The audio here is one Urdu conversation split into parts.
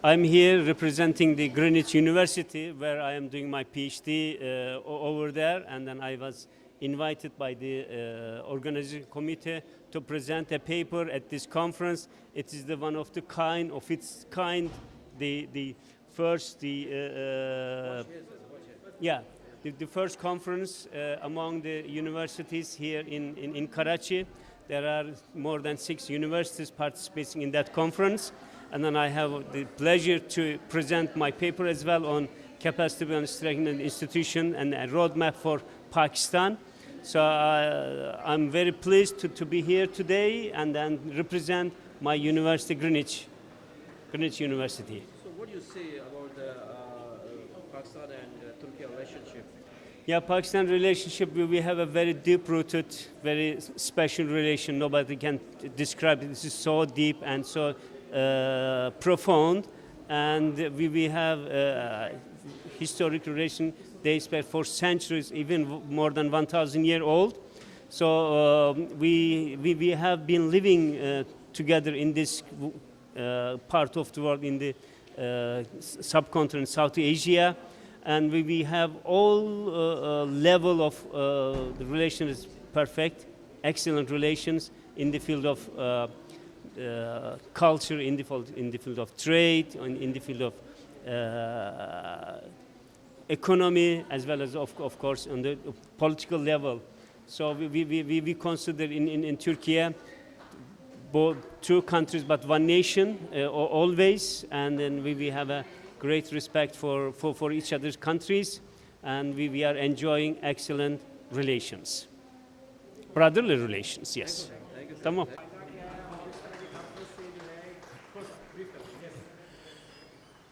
I'm here representing the Greenwich University, where I am doing my PhD over there, and then I was invited by the organizing committee to present a paper at this conference. It is the one of its kind, the first first conference among the universities here in Karachi. There are more than 6 universities participating in that conference. And then I have the pleasure to present my paper as well on capacity building, strengthening institution and a roadmap for Pakistan. So I'm very pleased to be here today and then represent my university, Greenwich University. So what do you say about the Pakistan and Turkey relationship? Yeah, Pakistan relationship, we have a very deep-rooted, very special relation. Nobody can describe it. This is so deep and so profound, and we have historic relation dates back for centuries, even more than 1,000 years old. So we have been living together in this part of the world, in the subcontinent, South Asia, and we have all level of the relation is perfect, excellent relations in the field of culture, in the field of trade, in the field of economy, as well as of course on the political level. So we consider in Turkey both two countries but one nation always, and then we have a great respect for each other's countries, and we are enjoying excellent relations, brotherly relations. Yes. Tamam.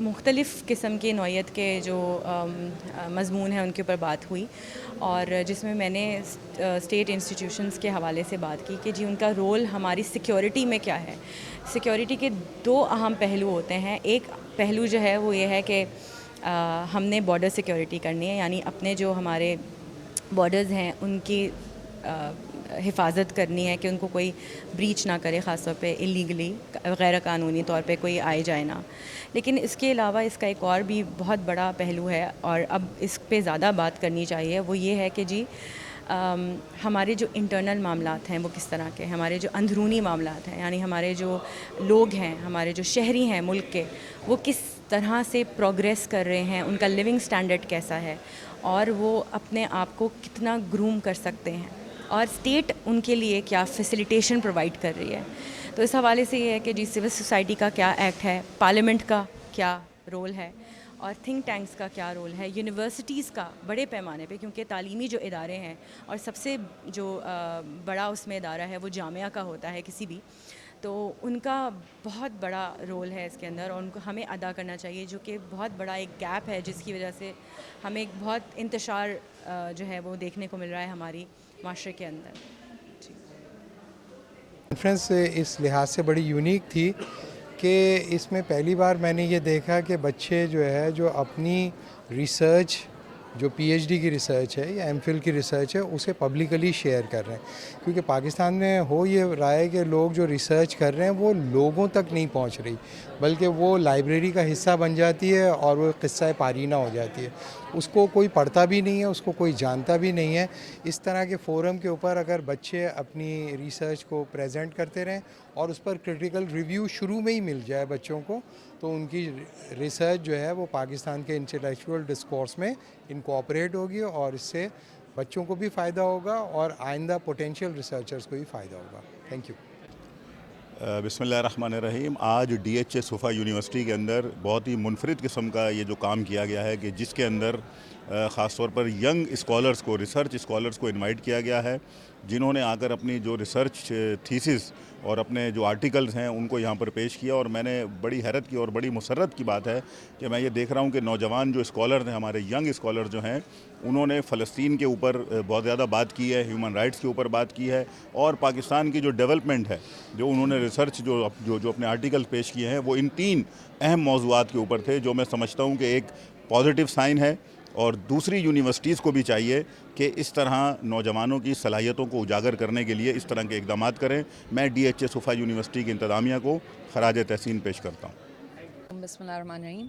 مختلف قسم کے نوعیت کے جو مضمون ہیں ان کے اوپر بات ہوئی، اور جس میں نے اسٹیٹ انسٹیٹیوشنز کے حوالے سے بات کی کہ جی ان کا رول ہماری سیکیورٹی میں کیا ہے. سیکیورٹی کے دو اہم پہلو ہوتے ہیں. ایک پہلو جو ہے وہ یہ ہے کہ ہم نے بارڈر سیکیورٹی کرنی ہے، یعنی اپنے جو ہمارے بارڈرز ہیں ان کی حفاظت کرنی ہے کہ ان کو کوئی بریچ نہ کرے، خاص طور پہ اللیگلی، غیر قانونی طور پہ کوئی آئے جائے نہ. لیکن اس کے علاوہ اس کا ایک اور بھی بہت بڑا پہلو ہے، اور اب اس پہ زیادہ بات کرنی چاہیے. وہ یہ ہے کہ جی ہمارے جو انٹرنل معاملات ہیں وہ کس طرح کے، ہمارے جو اندرونی معاملات ہیں، یعنی ہمارے جو لوگ ہیں، ہمارے جو شہری ہیں ملک کے، وہ کس طرح سے پروگریس کر رہے ہیں، ان کا لیونگ سٹینڈرڈ کیسا ہے، اور وہ اپنے آپ کو کتنا گروم کر سکتے ہیں، اور اسٹیٹ ان کے لیے کیا فیسیلیٹیشن پرووائڈ کر رہی ہے. تو اس حوالے سے یہ ہے کہ جی سول سوسائٹی کا کیا ایکٹ ہے، پارلیمنٹ کا کیا رول ہے، اور تھنک ٹینکس کا کیا رول ہے، یونیورسٹیز کا بڑے پیمانے پہ، کیونکہ تعلیمی جو ادارے ہیں اور سب سے جو بڑا اس میں ادارہ ہے وہ جامعہ کا ہوتا ہے کسی بھی، تو ان کا بہت بڑا رول ہے اس کے اندر، اور ان کو ہمیں ادا کرنا چاہیے، جو کہ بہت بڑا ایک گیپ ہے جس کی وجہ سے ہمیں ایک بہت انتشار جو ہے وہ دیکھنے کو مل رہا ہے ہماری معاشرے کے اندر. کانفرنس اس لحاظ سے بڑی یونیک تھی کہ اس میں پہلی بار میں نے یہ دیکھا کہ بچے جو ہے جو اپنی ریسرچ، جو پی ایچ ڈی کی ریسرچ ہے یا ایم فل کی ریسرچ ہے، اسے پبلکلی شیئر کر رہے ہیں. کیونکہ پاکستان میں ہو یہ رہا ہے کہ لوگ جو ریسرچ کر رہے ہیں وہ لوگوں تک نہیں پہنچ رہی، بلکہ وہ لائبریری کا حصہ بن جاتی ہے اور وہ قصہ پارینہ ہو جاتی ہے. اس کو کوئی پڑھتا بھی نہیں ہے، اس کو کوئی جانتا بھی نہیں ہے. اس طرح کے فورم کے اوپر اگر بچے اپنی ریسرچ کو پریزنٹ کرتے رہیں اور اس پر کرٹیکل ریویو شروع میں ہی مل جائے بچوں کو، تو ان کی ریسرچ جو ہے وہ پاکستان کے انٹلیکچوئل ڈسکورس میں انکوپریٹ ہوگی، اور اس سے بچوں کو بھی فائدہ ہوگا اور آئندہ پوٹینشیل ریسرچرز کو بھی فائدہ ہوگا. Thank you. بسم اللہ الرحمن الرحیم. آج D H A Suffa university کے اندر بہت ہی منفرد قسم کا یہ جو کام کیا گیا ہے کہ جس کے اندر خاص طور پر ینگ اسکالرز کو، ریسرچ اسکالرز کو انوائٹ کیا گیا ہے، جنہوں نے آ کر اپنی جو ریسرچ تھیسس اور اپنے جو آرٹیکلز ہیں ان کو یہاں پر پیش کیا. اور میں نے بڑی حیرت کی اور بڑی مسرت کی بات ہے کہ میں یہ دیکھ رہا ہوں کہ نوجوان جو اسکالرز ہیں، ہمارے ینگ اسکالر جو ہیں، انہوں نے فلسطین کے اوپر بہت زیادہ بات کی ہے، ہیومن رائٹس کے اوپر بات کی ہے، اور پاکستان کی جو ڈیولپمنٹ ہے، جو انہوں نے ریسرچ جو اپنے آرٹیکل پیش کیے ہیں، وہ ان 3 اہم موضوعات کے اوپر تھے، جو میں سمجھتا ہوں کہ ایک پازیٹیو سائن ہے. اور دوسری یونیورسٹیز کو بھی چاہیے کہ اس طرح نوجوانوں کی صلاحیتوں کو اجاگر کرنے کے لیے اس طرح کے اقدامات کریں. میں D H A Suffa university کی انتظامیہ کو خراج تحسین پیش کرتا ہوں. بسم اللہ الرحمن الرحیم.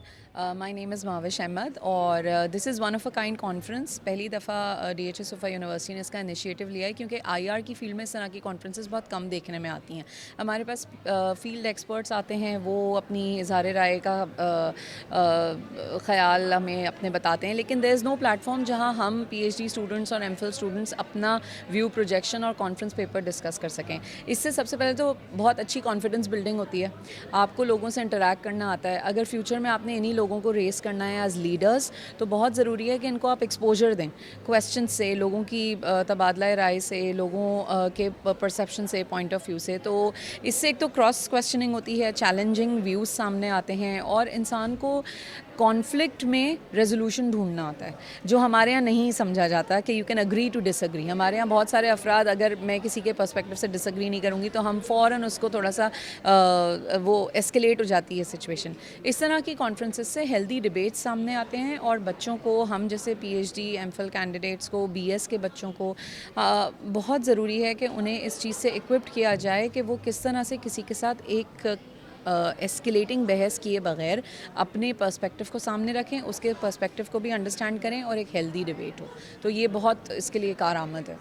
مائی نیم از ماوش احمد، اور this is one of a kind conference. پہلی دفعہ D H A Suffa University نے اس کا انیشیٹو لیا ہے، کیونکہ آئی آر کی فیلڈ میں اس طرح کی کانفرنسز بہت کم دیکھنے میں آتی ہیں. ہمارے پاس فیلڈ ایکسپرٹس آتے ہیں، وہ اپنی اظہار رائے کا خیال ہمیں اپنے بتاتے ہیں، لیکن دیر از نو پلیٹ فارم جہاں ہم پی ایچ ڈی اسٹوڈنٹس اور ایم فل اسٹوڈنٹس اپنا ویو پروجیکشن اور کانفرنس پیپر ڈسکس کر سکیں. اس سے سب سے پہلے تو بہت اچھی کانفیڈنس بلڈنگ ہوتی ہے، آپ کو لوگوں سے انٹریکٹ کرنا آتا ہے. اگر فیوچر میں آپ نے انہی لوگوں کو ریس کرنا ہے ایز لیڈرز، تو بہت ضروری ہے کہ ان کو آپ ایکسپوجر دیں، کویسچن سے، لوگوں کی تبادلہ رائے سے، لوگوں کے پرسیپشن سے، پوائنٹ آف ویو سے. تو اس سے ایک تو کراس کویسچننگ ہوتی ہے، چیلنجنگ ویوز سامنے آتے ہیں، اور انسان کو کانفلکٹ میں ریزولوشن ڈھونڈنا آتا ہے، جو ہمارے یہاں نہیں سمجھا جاتا کہ you can agree to disagree. ہمارے یہاں بہت سارے افراد، اگر میں کسی کے پرسپیکٹو سے ڈس اگری نہیں کروں گی تو ہم فوراً اس کو تھوڑا سا وہ ایسکیلیٹ ہو جاتی ہے سچویشن. اس طرح کی کانفرنسز سے ہیلدی ڈبیٹس سامنے آتے ہیں، اور بچوں کو، ہم جیسے P H D M Phil candidates کو، بی ایس کے بچوں کو بہت ضروری ہے کہ انہیں اس چیز سے اکوپڈ کیا جائے کہ وہ کس طرح سے کسی کے ساتھ ایک ایسکیلیٹنگ بحث کیے بغیر اپنے پرسپیکٹو کو سامنے رکھیں، اس کے پرسپیکٹو کو بھی انڈرسٹینڈ کریں، اور ایک ہیلدی ڈبیٹ ہو. تو یہ بہت اس کے لیے کارآمد ہے.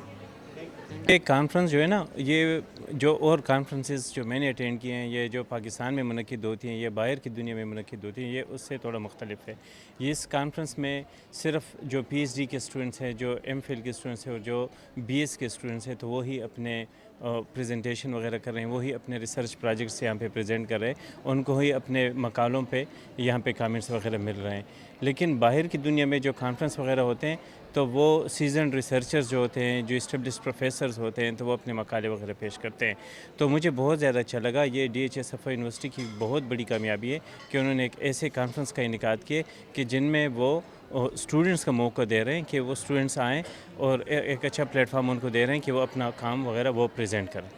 ایک کانفرنس جو ہے نا، یہ جو اور کانفرنسز جو میں نے اٹینڈ کیے ہیں، یہ جو پاکستان میں منعقد ہوتی ہیں، یہ باہر کی دنیا میں منعقد ہوتی ہیں، یہ اس سے تھوڑا مختلف ہے. یہ اس کانفرنس میں صرف جو پی ایچ ڈی کے اسٹوڈنٹس ہیں، جو ایم فل کے اسٹوڈنٹس ہیں، اور جو بی ایس کے اسٹوڈنٹس ہیں، تو وہی اپنے پریزنٹیشن وغیرہ کر رہے ہیں، وہی اپنے ریسرچ پروجیکٹس یہاں پہ پریزنٹ کر رہے ہیں، ان کو ہی اپنے مقالوں پہ یہاں پہ کامنٹس وغیرہ مل رہے ہیں. لیکن باہر کی دنیا میں جو کانفرنس وغیرہ ہوتے ہیں، تو وہ سیزنڈ ریسرچرز جو ہوتے ہیں, جو اسٹیبلش پروفیسرز ہوتے ہیں, تو وہ اپنے مقالے وغیرہ پیش کرتے ہیں. تو مجھے بہت زیادہ اچھا لگا. یہ ڈی ایچ اے صفا یونیورسٹی کی بہت بڑی کامیابی ہے کہ انہوں نے ایک ایسے کانفرنس کا انعقاد کیے کہ جن میں وہ اسٹوڈنٹس کا موقع دے رہے ہیں کہ وہ اسٹوڈنٹس آئیں اور ایک اچھا پلیٹ فارم ان کو دے رہے ہیں کہ وہ اپنا کام وغیرہ وہ پریزنٹ کریں.